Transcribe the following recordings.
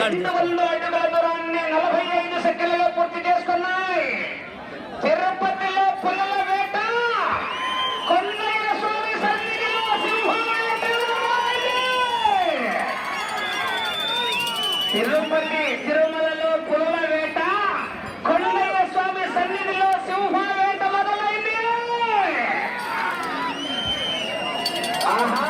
అడుగుల దూరాన్ని 45 సెకండ్లలో పూర్తి చేసుకున్నాయి. తిరుపతిలో పుల్లల వేట, కొండయ్య స్వామి సన్నిధిలో సింహం వేట. తిరుమలలో పుల్లల వేట, కొండయ్య స్వామి సన్నిధిలో సింహ వేట మొదలైంది. ఆహా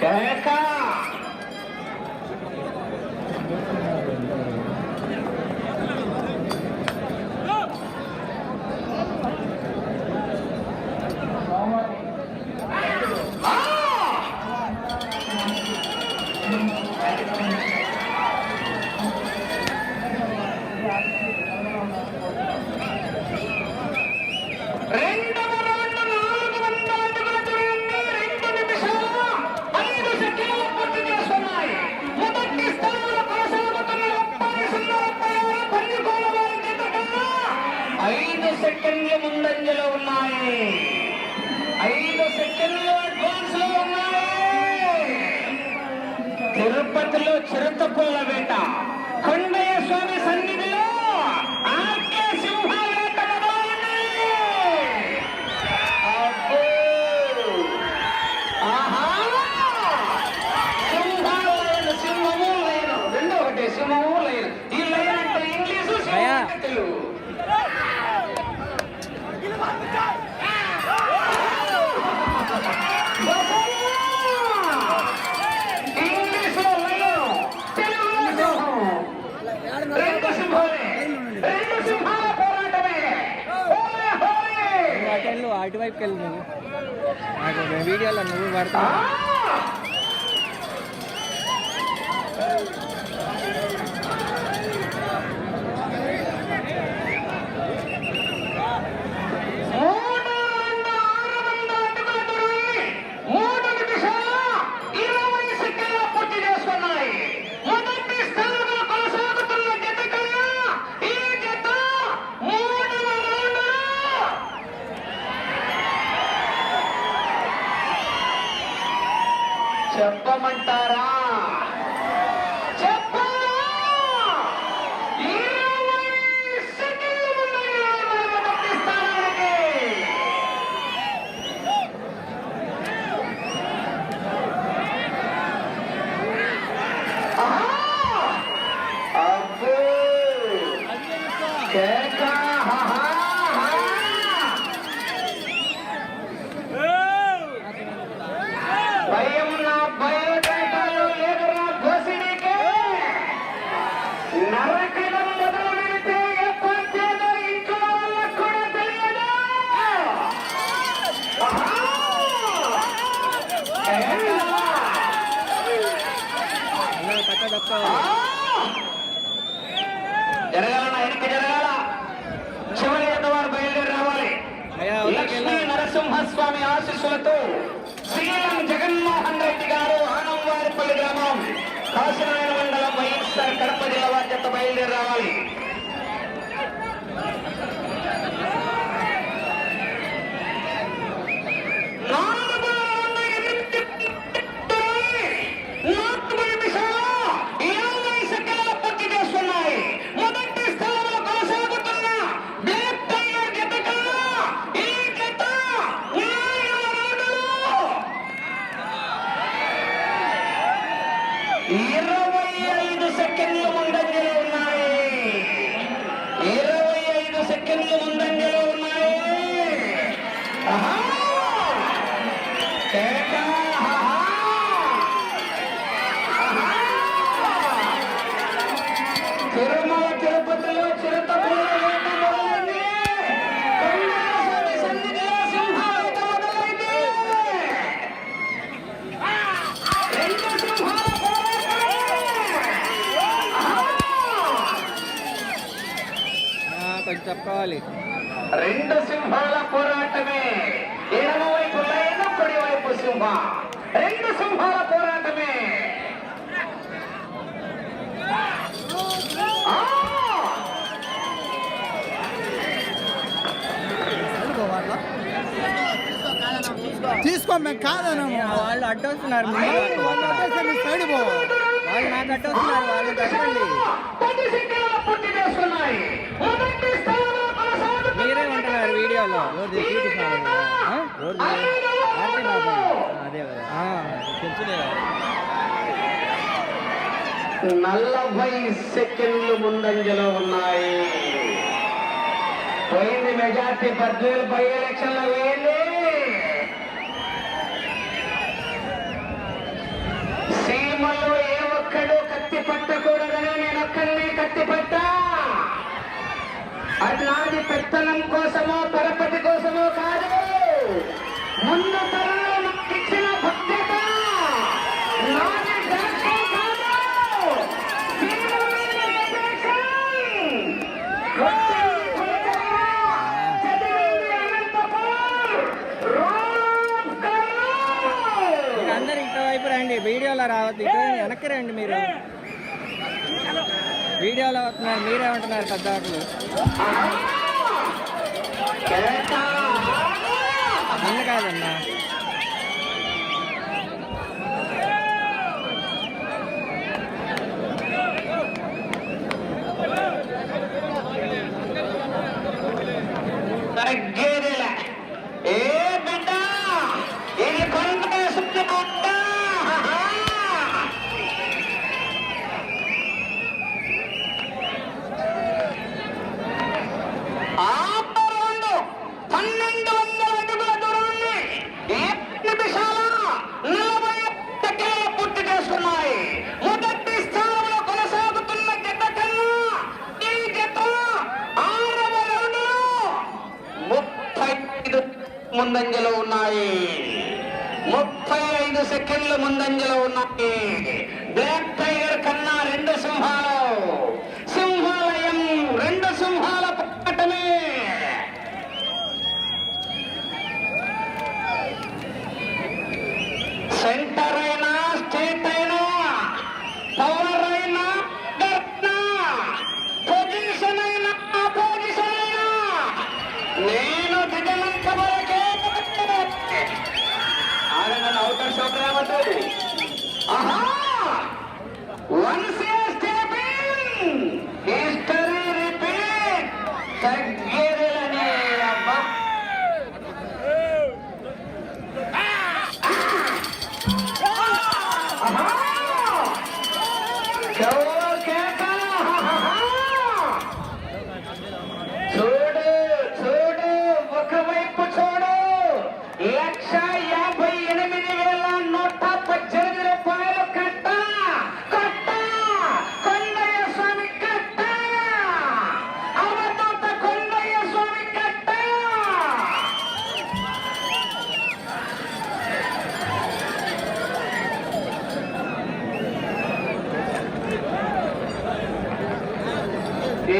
కేక సెకండ్లు ముందంజలో ఉన్నాయి. 5 సెకండ్లు అడ్వాన్స్ లో ఉన్నాయి. తిరుపతిలో చిరుతపుల్ల వేట, కొండయ్య స్వామి సన్నిధిలో ఆర్కే సింహ వేట మొదలైంది. సింహము లైన్ రెండో ఒకటి సింహము లైన్. ఈ లైన్ అంటే ఇంగ్లీషు తెలుగు. అటువైపుకి వెళ్ళి నువ్వు వీడియోలో నువ్వు పడతావు. చెప్పమంటారా? చెప్పాలా? 20 సెకండ్లు ఉన్నాయి మొదటి స్థానానికి. అబ్బో కేక భయం బయలుదేటాలు లేదురా దోసిడికే. నరకడం మొదలు పెడితే ఎప్పటికేదో ఇంట్లో వాళ్ళకు కూడా తెలియదు. జరగాల ఆయనకి జరగాల. చివరి వారు బయలుదేరి రావాలి. లక్ష్మీ నరసింహస్వామి ఆశీస్సులతో శ్రీలం జగన్మోహన్ రెడ్డి గారు ఆనంవారిపల్లి గ్రామం, కాశీనారాయణ మండలం, వైఎస్ఆర్ కడప జిల్లా బాధ్యత బయలుదేరి రావాలి. తిరుమల తిరుపతిలో చిరుతపుల్ల వేట మొదలైంది. సన్నిధిలో సింహ వేట మొదలైంది. 2 సింహాల కొంచెం చెప్పుకోవాలి. 2 సింహాల పోరాటమే. ఎడమ వైపు లైన్, కుడి వైపు సింహ. 2 సింహాల పోరాటమే. తీసుకో మేము కాదన్నాము. వాళ్ళు అడ్డొస్తున్నారు, సైడ్ పో. వాళ్ళు నాకు అడ్డొస్తున్నారు, వాళ్ళు తప్పండి. 10 సెకండ్ల పూర్తి చేస్తున్నాయి. మొదటి స్థానంలో కొనసాగుతున్న మీరే ఉంటున్నారు వీడియోలో. అదే తెలుసులే. 40 సెకండ్లు ముందంజలో ఉన్నాయి. పోయింది మెజార్టీ 10,000 బై ఎలక్షన్లో వేయండి. సీమలో ఏ ఒక్కడు కత్తి పట్టకూడదని నేను ఒక్కడిని కత్తి పట్టా. అది నాది పెత్తనం కోసమో పరపతి కోసమో కాదు. ముందు తరంలో నాకు ఇచ్చిన భద్రత నాది దాక్షం కాదు. సీమలోని ఎలక్షన్. కొట్టింది కొలకల్లా, చదివింది అనంతపూర్. రామ్ కర్నూల్. మీరు అందరు ఇటువైపు రండి, వీడియోలో రావద్దు. ఇటు వెనక్కి రండి. మీరు వీడియోలో అవుతున్నారు, మీరే ఉంటున్నారు పెద్దవాళ్ళు. నిన్ను కాదన్నా. తగ్గేదిలే. ఏ బిడ్డ ఇది కొండ సుట్టుకుంట. ఆపరౌండ్ 1200 అడుగుల దూరాన్ని 7 నిమిషాల 40 సెకండ్లు పూర్తి చేస్తున్నాయి. మొదటి స్థానంలో కొనసాగుతున్న జత కన్నా ఈ జత 6వ రౌండ్లో 35 ముందంజలో ఉన్నాయి. 35 సెకండ్లు ముందంజలో ఉన్నాయి. బ్లాక్ టైగర్ కన్నా 2 సింహాలు. సింహాలయం 2 సింహాల పోరాటమే. సెంటర్ అయినా స్టేట్ అయినా పవర్ అయినా పొజిషన్ అయినా అపోజిషన్ అయినా నేను దిగనంత వరకే. ఆనందం అవుటర్ షాప్ రావద్దు. ఆహా, once a step in history repeat. తగ్గేదేలనే అబ్బా. ఆహా, చూడు చూడు, ఒకవైపు చూడు. 1,58,118 రూపాయలు కట్ట కట్ట. కొండయ్య స్వామి కట్ట. అవధూత కొండయ్య స్వామి కట్ట.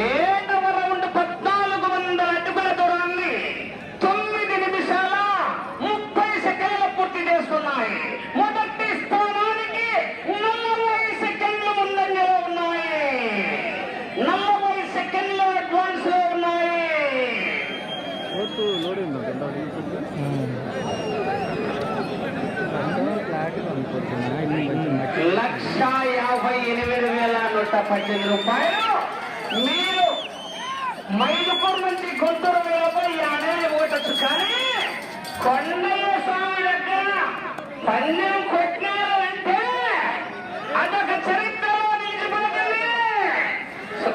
ఏడవ రౌండ్ 1400 అడుగుల దూరాన్ని 9 నిమిషాల 30 సెకండ్లు పూర్తి చేస్తున్నాయి. మొదటి స్థానానికి 40 సెకండ్లు ముందంజలో ఉన్నాయి. 40 సెకండ్లు అడ్వాన్స్ లో ఉన్నాయి. ₹1,58,118. మీరు మైదుకూరు నుంచి గుంటూరు వేలపై అనేది ఓటచ్చు. కానీ కొండయ్య స్వామి దగ్గర పన్నెం కొట్టినారు అంటే అదొక చరిత్రలో నిలిచిపోతుంది.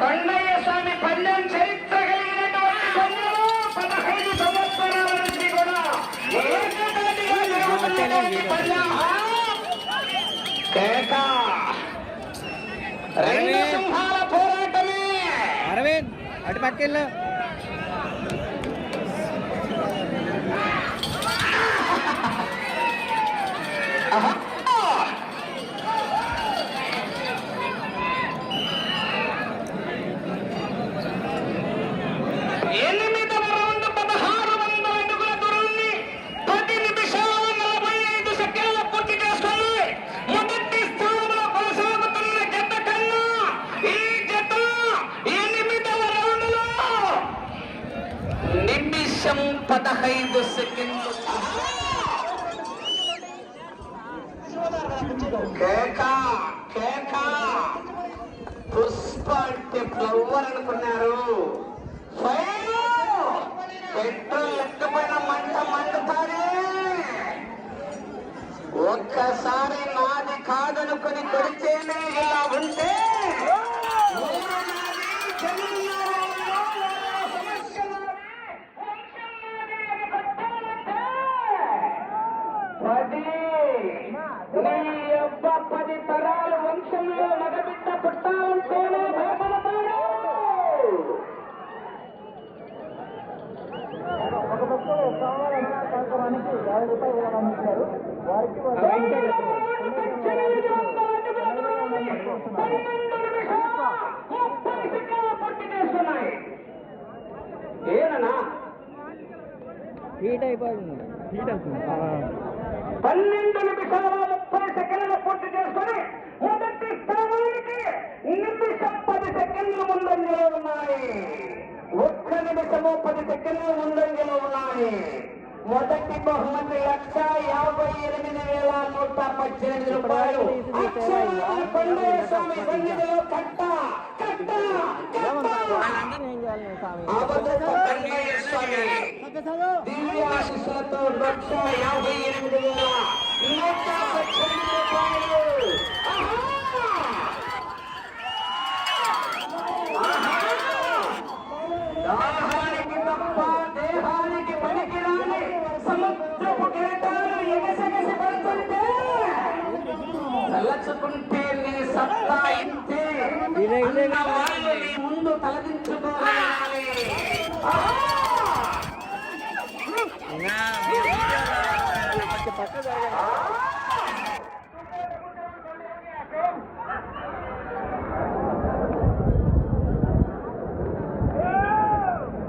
కొండయ్య స్వామి పన్నెం చరిత్ర కలిగినటువంటి కొండలు 15 సంవత్సరాల నుంచి కూడా ఏకదాటిగా జరుగుతున్నటువంటి పల్లె. కేక. 2 సింహాల పోరాటమే. అరవింద్ అటు పక్కెళ్ళు. ఆహా. ఎనిమిదవ రౌండ్ 1600 అడుగుల దూరాన్ని 10 నిమిషాల 45 సెకండ్ల పూర్తి చేసుకున్నాయి. మొదటి స్థానంలో కొనసాగుతున్న జత కన్నా ఈ జత 8వ రౌండ్లో నిమిషం 15 సెకండ్లు. కేక కేక పుష్ప అంటే ఫ్లవర్ అనుకున్నారు. పెట్రోల్ ఎక్కపోయిన మంట మండుతారే. ఒక్కసారి నాది కాదనుకుని కొడితేనే ఇలా ఉంటే నీ అబ్బ 10 తరాలు వంశంలో మగబిడ్డ పుట్టాలంటేనే భయపడతాడు. ఏనా హీట్ అయిపోతుంది. హీట్ అవుతుంది. 12 నిమిషాల 30 సెకండ్లు పూర్తి చేసుకుని మొదటి స్థానానికి నిమిషం 10 సెకండ్లు ముందంజలో ఉన్నాయి. 1 నిమిషము 10 సెకండ్లు ముందంజలో ఉన్నాయి. మొదటి బహుమతి 1,58,118 రూపాయలు. కొండస్వామి సన్నిధిలో కట్ట కట్ట దివ్యాశిస్సులతో 1,58,118 రూపాయలు. దాహానికి తప్ప దేహానికి పనికిరాని సముద్రపు కిరటాలు ఎగసెగసి పడుతుంటే తలచుకుంటే నీ సత్తా ఇంతే అన్న వాళ్ళు నీ ముందు తలదించుకోవాలి.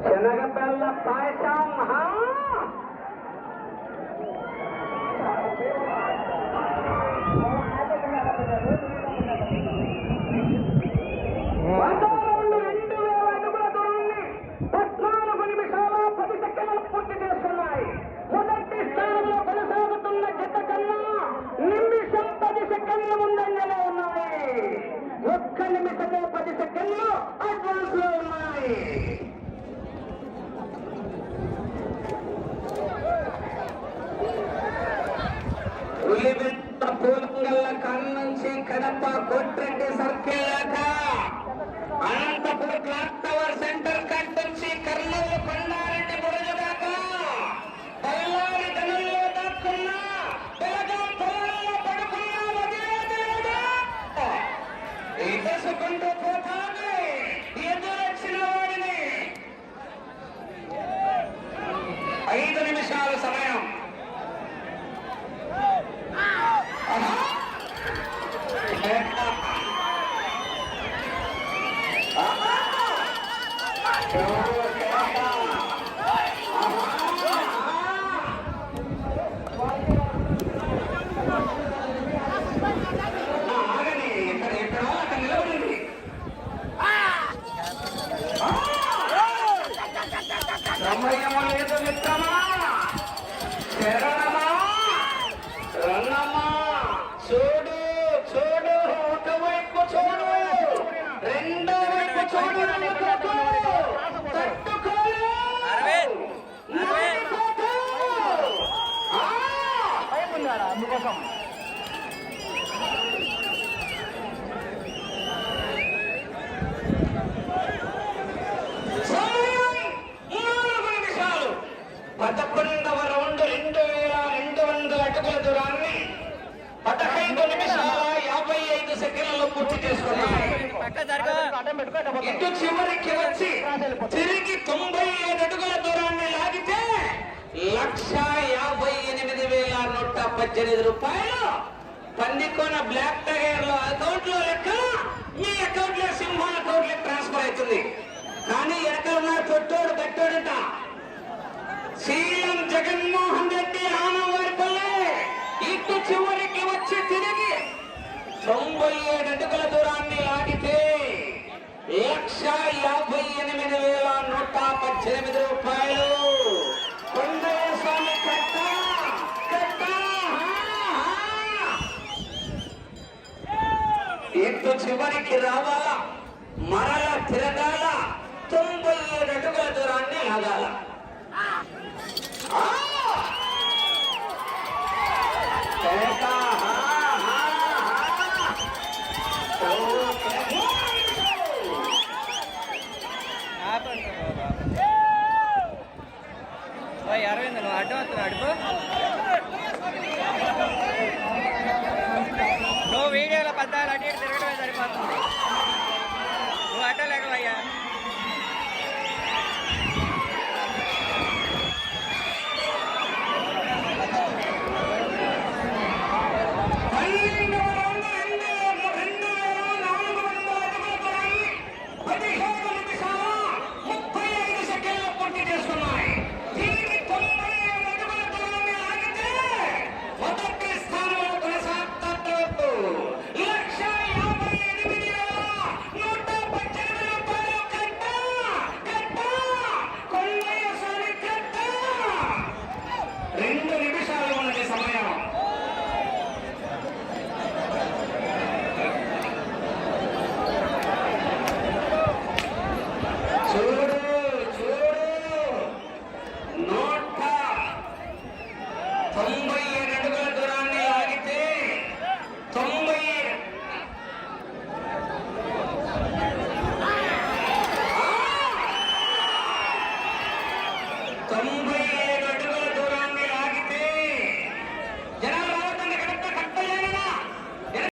శనగబెల్ల పాయసం పూలంగల్ల కాన్నుంచి కడప కోట్రెడ్డి సర్కిల్ దాకా అనంతపురం క్లాక్ టవర్ సెంటర్ కట్ నుంచి కర్నూలు కొండారెడ్డి బురజ దాకా బళ్ళారి గనుల్లో దాక్కున్నా బెలగాం పొలాల్లో పడుకున్నా వదిలేదేదా ఎదుసుకుంటూ పోతానే ఎదురొచ్చిన వాడిని 5 నిమిషాల సమయం. సమయము లేదు మిత్రమా, శరణమా, రణమా. చూడు చూడు, ఒకవైపు చూడు, రెండో వైపు చూడు. తట్టుకోలు అందుకోసం పదకొండవ రౌండ్ 2,200 అడుగుల దూరాన్ని 15 నిమిషాల 55 సెకండ్లలో పూర్తి చేసుకున్నాయి. ఇటు చివరికి వచ్చి తిరిగి 97 అడుగుల దూరాన్ని లాగితే 1,58,118 రూపాయలు పందికోన బ్లాక్ టైర్ లో అకౌంట్ లో లెక్క మీ అకౌంట్ లో సింహం అకౌంట్ లో ట్రాన్స్ఫర్ అవుతుంది. కానీ ఎక్కడ తొట్టోడు గట్టోడుట సీఎం జగన్మోహన్ రెడ్డి ఆనవారిపల్లె ఇటు చివరికి వచ్చి తిరిగి 97 అడుగుల దూరాన్ని లాగితే 1,58,118 రూపాయలు. కొండయ్య స్వామి కట్ట కట్ట చివరికి రావాలా